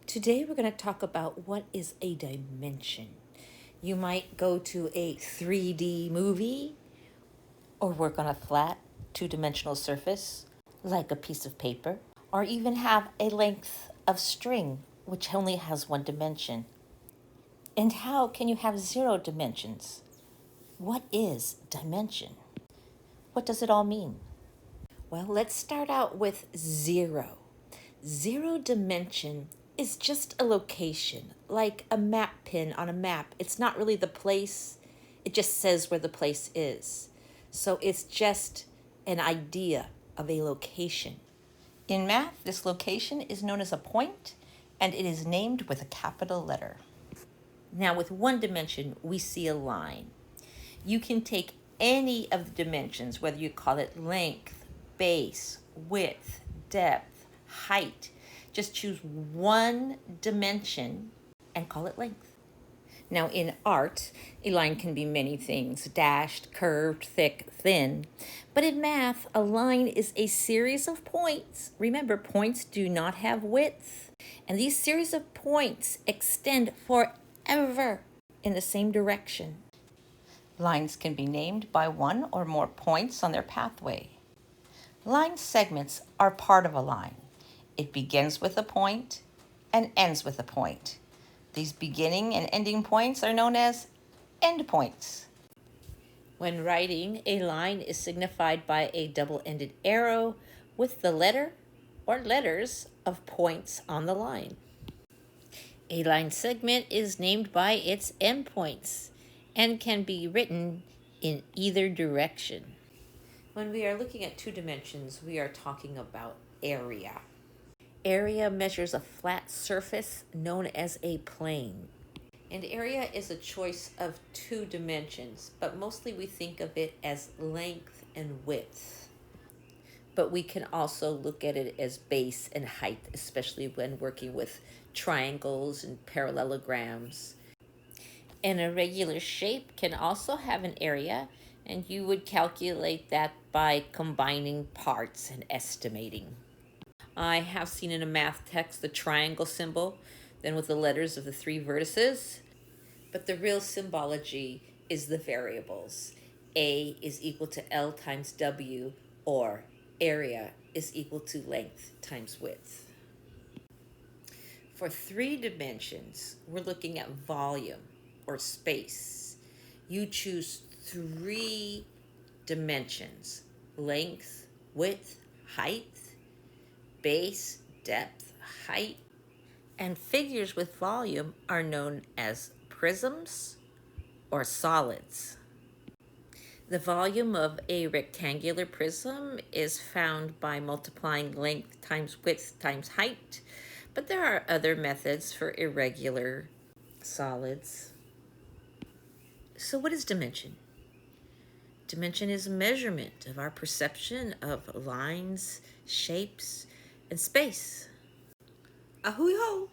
Today we're going to talk about what is a dimension. You might go to a 3D movie or work on a flat two-dimensional surface like a piece of paper, or even have a length of string which only has one dimension. And how can you have 0 dimensions? What is dimension? What does it all mean? Well, let's start out with 0. 0 dimension is just a location, like a map pin on a map. It's not really the place, it just says where the place is. So it's just an idea of a location. In math, this location is known as a point, and it is named with a capital letter. Now, with 1 dimension, we see a line. You can take any of the dimensions, whether you call it length, base, width, depth, height. Just choose 1 dimension and call it length. Now, in art, a line can be many things: dashed, curved, thick, thin. But in math, a line is a series of points. Remember, points do not have width. And these series of points extend forever in the same direction. Lines can be named by 1 or more points on their pathway. Line segments are part of a line. It begins with a point and ends with a point. These beginning and ending points are known as endpoints. When writing, a line is signified by a double-ended arrow with the letter or letters of points on the line. A line segment is named by its endpoints and can be written in either direction. When we are looking at 2 dimensions, we are talking about area. Area measures a flat surface known as a plane. And area is a choice of 2 dimensions, but mostly we think of it as length and width. But we can also look at it as base and height, especially when working with triangles and parallelograms. An irregular shape can also have an area, and you would calculate that by combining parts and estimating. I have seen in a math text the triangle symbol, then with the letters of the 3 vertices. But the real symbology is the variables. A is equal to L times W, or area is equal to length times width. For 3 dimensions, we're looking at volume or space. You choose 3 dimensions: length, width, height, base, depth, height. And figures with volume are known as prisms or solids. The volume of a rectangular prism is found by multiplying length times width times height, but there are other methods for irregular solids. So what is dimension? Dimension is a measurement of our perception of lines, shapes, and space. Ahui ho!